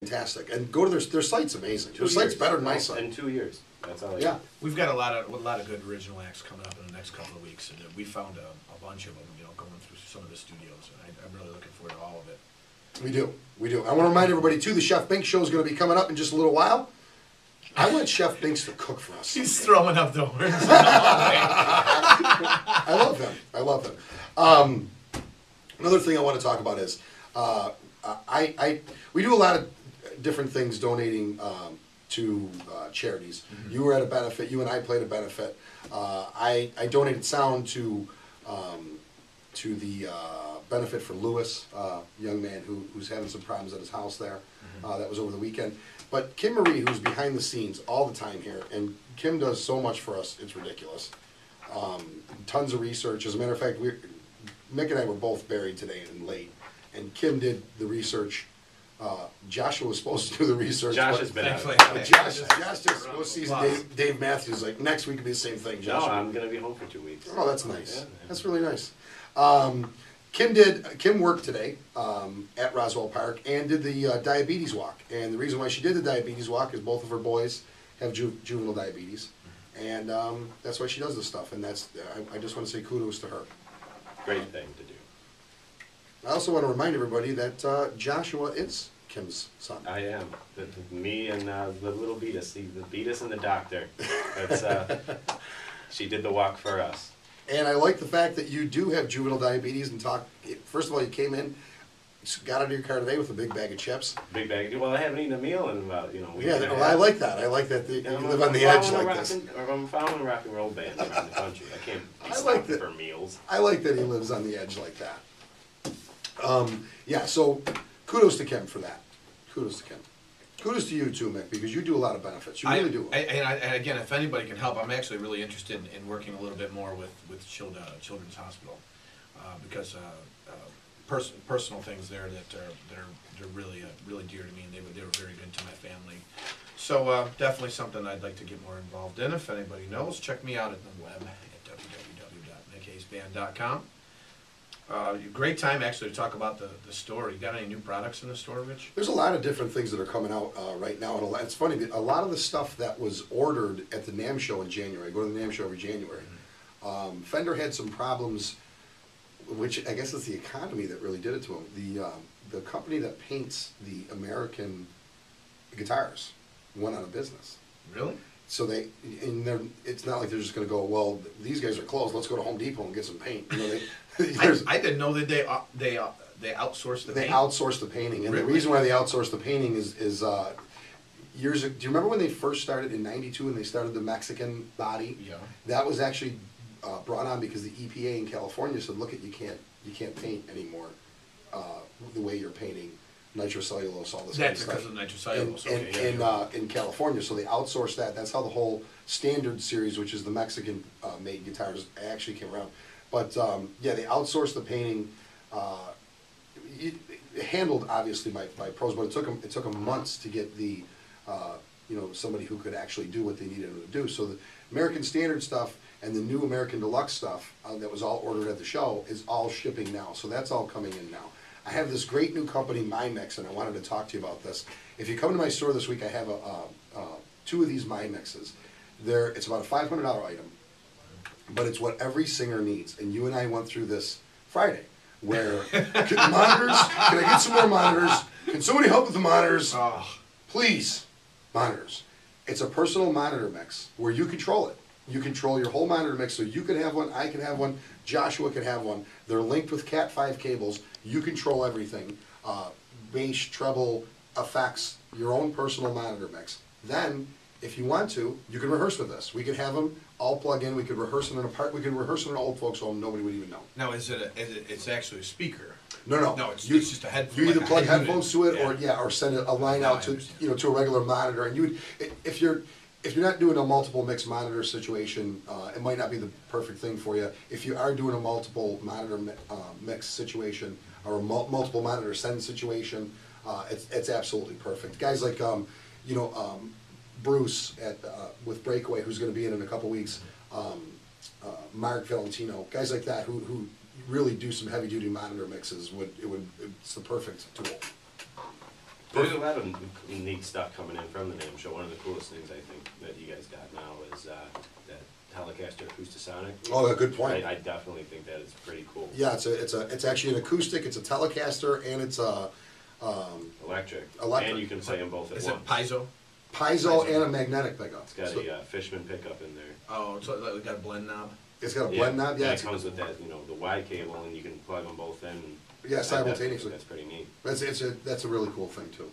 fantastic. And go to their site's amazing. Their site's better than my site. In 2 years. That's all. Yeah. We've got a lot of good original acts coming up in the next couple of weeks, and we found a bunch of them, going through some of the studios, and I'm really looking forward to all of it. We do. I want to remind everybody too, the Chef Binks show is going to be coming up in just a little while. I want Chef Binks to cook for us. He's throwing up the words. I love him. Another thing I want to talk about is we do a lot of different things donating to charities. Mm-hmm. You were at a benefit. You and I played a benefit. I donated sound to the benefit for Lewis, young man who's having some problems at his house there. Mm-hmm. That was over the weekend. But Kim Marie, who's behind the scenes all the time here, and Kim does so much for us, it's ridiculous. Tons of research. As a matter of fact, Mick and I were both buried today and late, and Kim did the research. Joshua was supposed to do the research. Josh has been out. Josh just goes see Dave Matthews. Like, next week will be the same thing, Josh. No, I'm going to be home for 2 weeks. Oh, that's nice. Yeah, that's really nice. Kim worked today at Roswell Park and did the diabetes walk. And the reason why she did the diabetes walk is both of her boys have juvenile diabetes, and that's why she does this stuff. And I just want to say kudos to her. Great thing to do. I also want to remind everybody that Joshua is Kim's son. I am. Me and the little Beatus, the Beatus and the doctor. She did the walk for us. And I like the fact that you do have juvenile diabetes and first of all, you came in, got out of your car today with a big bag of chips. Big bag. Well, I haven't eaten a meal in about, I like that. I like that you live on the edge like this. I'm following a rock and roll band around the country. I can't be like for meals. I like that he lives on the edge like that. So kudos to Kim for that. Kudos to Kim. Kudos to you too, Mick, because you do a lot of benefits. You really do. And again, if anybody can help, I'm actually really interested in working a little bit more with Children's Hospital because personal things there that are really really dear to me, and they were very good to my family. So definitely something I'd like to get more involved in. If anybody knows, check me out at the web at www.mickhaysband.com. Great time actually to talk about the store. You got any new products in the store, Rich? There's a lot of different things that are coming out right now, and it's funny. A lot of the stuff that was ordered at the NAMM show in January. I go to the NAMM show every January. Mm-hmm. Fender had some problems, which I guess is the economy that really did it to them. The company that paints the American guitars went out of business. Really? So it's not like they're just going to go, well, these guys are closed, let's go to Home Depot and get some paint. I didn't know that they outsourced the paint. They outsourced the painting, and really? The reason why they outsourced the painting is years ago. Do you remember when they first started in '92 and they started the Mexican body? Yeah. That was actually brought on because the EPA in California said, look, you can't paint anymore the way you're painting. Nitrocellulose, all this kind of stuff. That's because of nitrocellulose. In California, so they outsourced that. That's how the whole Standard series, which is the Mexican made guitars, actually came around. But they outsourced the painting. Handled obviously by pros, but it took them months to get the somebody who could actually do what they needed them to do. So the American Standard stuff and the new American Deluxe stuff that was all ordered at the show is all shipping now. So that's all coming in now. I have this great new company, MyMix, and I wanted to talk to you about this. If you come to my store this week, I have two of these MyMixes. It's about a $500 item, but it's what every singer needs. And you and I went through this Friday, where monitors, can I get some more monitors? Can somebody help with the monitors? Please, monitors. It's a personal monitor mix where you control it. You control your whole monitor mix, so you can have one, I can have one, Joshua can have one. They're linked with Cat 5 cables. You control everything. Bass, treble, effects, your own personal monitor mix. Then, if you want to, you can rehearse with this. We could have them all plug in. We could rehearse in we could rehearse in an old folks' home. Nobody would even know. Now, it's actually a speaker? No. No, it's just a headphone. You either plug headphones to it, or send a line out to to a regular monitor. And if you're not doing a multiple mix monitor situation, it might not be the perfect thing for you. If you are doing a multiple monitor mix situation or a multiple monitor send situation, it's absolutely perfect. Guys like Bruce with Breakaway, who's going to be in a couple weeks, Mark Valentino, guys like that who really do some heavy duty monitor mixes. It's the perfect tool. There's a lot of neat stuff coming in from the NAMM show. One of the coolest things I think that you guys got now is that Telecaster Acoustasonic. Oh, good point. I definitely think that is pretty cool. Yeah, it's actually an acoustic. It's a Telecaster and it's a electric. Electric. And you can play them both at Is once. it piezo? piezo and a magnetic pickup. It's got So a Fishman pickup in there. Oh, so it got a blend knob. it's got a blend knob. Yeah, and it's, it comes with that, the Y cable, and you can plug them both in. yeah, simultaneously. That's pretty neat. That's a really cool thing too.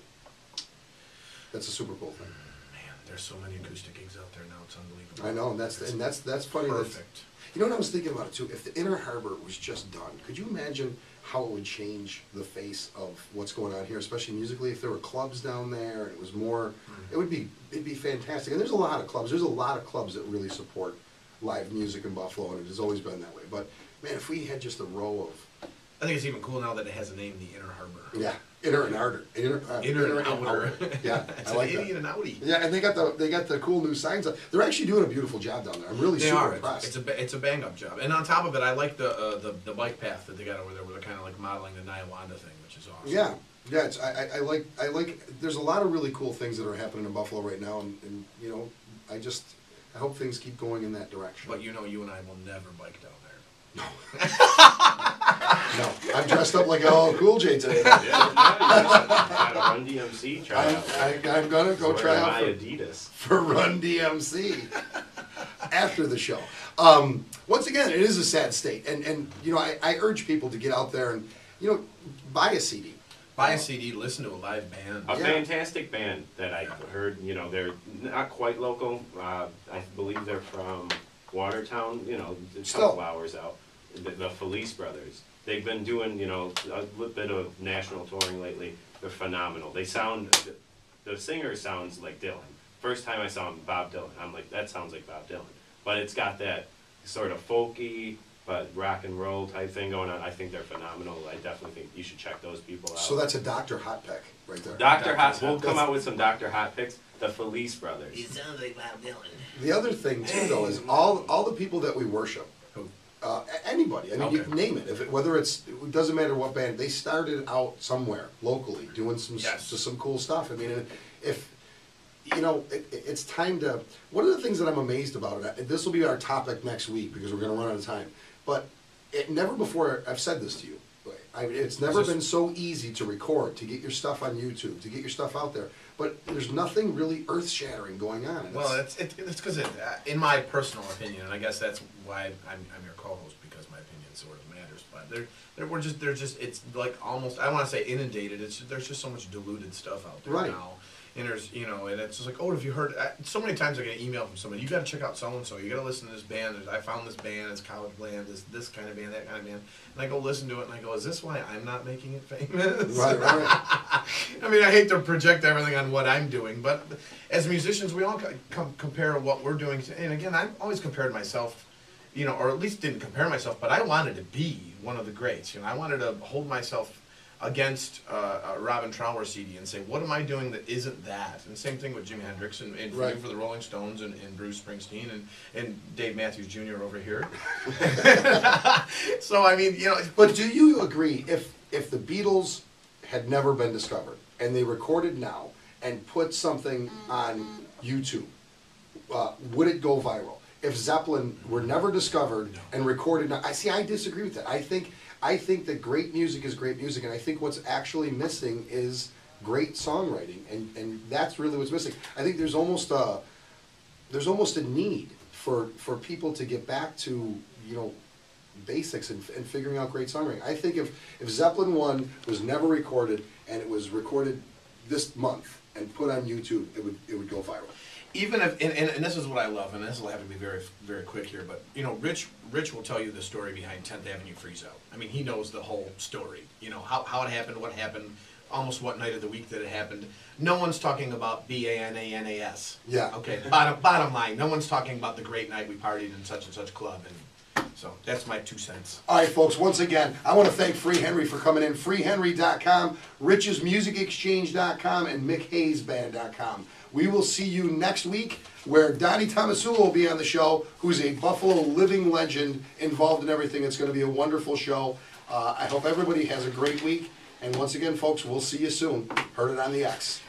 That's a super cool thing. Man, there's so many acoustic gigs out there now. It's unbelievable. I know, and that's funny. Perfect. You know what I was thinking about it too? If the Inner Harbor was just done, could you imagine how it would change the face of what's going on here, especially musically? If there were clubs down there and it was more, it'd be fantastic. And there's a lot of clubs. There's a lot of clubs that really support live music in Buffalo, and it has always been that way. But man, if we had just a row of, I think it's even cool now that it has a name, the Inner Harbor. yeah, Inner and Outer, Inner and outer. Yeah, It's I like an that. innie and an outie. Yeah, and they got the cool new signs up. They're actually doing a beautiful job down there. I'm really They super are. impressed. It's a bang up job. And on top of it, I like the bike path that they got over there, where they're kind of like modeling the Nyawanda thing, which is awesome. Yeah, yeah. It's, I like. There's a lot of really cool things that are happening in Buffalo right now, and you know, I hope things keep going in that direction. But you know, you and I will never bike down there. No, I'm dressed up like LL Cool J today. Yeah, you got a Run DMC tryout. I'm gonna go try out my Adidas. for Run DMC after the show. Once again, it is a sad state, and you know, I urge people to get out there and buy a CD. Buy a CD, listen to a live band. A Yeah. fantastic band that I heard, they're not quite local. I believe they're from Watertown, a Still. couple hours out. The Felice Brothers. They've been doing, a little bit of national touring lately. They're phenomenal. The singer sounds like Dylan. First time I saw him, Bob Dylan. I'm like, that sounds like Bob Dylan. But it's got that sort of folky, but rock and roll type thing going on. I think they're phenomenal. I definitely think you should check those people out. So that's a Dr. Hot Pick right there. Dr. Hot, we'll That's- come out with some Dr. Hot picks. The Felice Brothers. sounds like Bob Dylan. The other thing too, though, is all the people that we worship. Who? Anybody. I mean, you Okay. can name it. Whether it doesn't matter what band. They started out somewhere locally doing some cool stuff. I mean, if it's time to. One of the things that I'm amazed about it. This will be our topic next week because we're going to run out of time. But never before I've said this to you. It's never been so easy to record, to get your stuff on YouTube, to get your stuff out there. But there's nothing really earth-shattering going on. And Well, it's because in my personal opinion, and I guess that's why I'm your co-host, because my opinion sort of matters. But they're just it's like almost, I want to say inundated. There's just so much diluted stuff out there Right. now. And there's, and it's just like, oh, have you heard? So many times I get an email from somebody, you got to check out so and so. You got to listen to this band. I found this band. It's college band. This kind of band, that kind of band. And I go listen to it, and I go, is this why I'm not making it famous? Right. I mean, I hate to project everything on what I'm doing, but as musicians, we all compare what we're doing. And again, I've always compared myself, or at least didn't compare myself, but I wanted to be one of the greats. I wanted to hold myself against a Robin Trower CD and say, what am I doing that isn't that? And same thing with Jimi Hendrix and Right. for the Rolling Stones and Bruce Springsteen and Dave Matthews Jr. over here. So, I mean, But do you agree if the Beatles had never been discovered and they recorded now and put something on YouTube, would it go viral? If Zeppelin were never discovered and recorded now, I disagree with that. I think that great music is great music, and I think what's actually missing is great songwriting, and that's really what's missing. I think there's almost a need for people to get back to basics and figuring out great songwriting. I think if Zeppelin 1 was never recorded and it was recorded this month and put on YouTube, it would go viral. even if, and this is what I love, and this will have to be very, very quick here, but, Rich will tell you the story behind 10th Avenue Freeze Out. I mean, he knows the whole story, how it happened, what happened, almost what night of the week that it happened. No one's talking about BANANAS. Yeah. Okay, bottom line, no one's talking about the great night we partied in such and such club, and so that's my 2 cents. All right, folks, once again, I want to thank Free Henry for coming in. FreeHenry.com, richsmusicexchange.com, and MickHayesBand.com. We will see you next week, where Donnie Tomasula will be on the show, who's a Buffalo living legend involved in everything. It's going to be a wonderful show. I hope everybody has a great week, And once again, folks, we'll see you soon. Heard it on the X.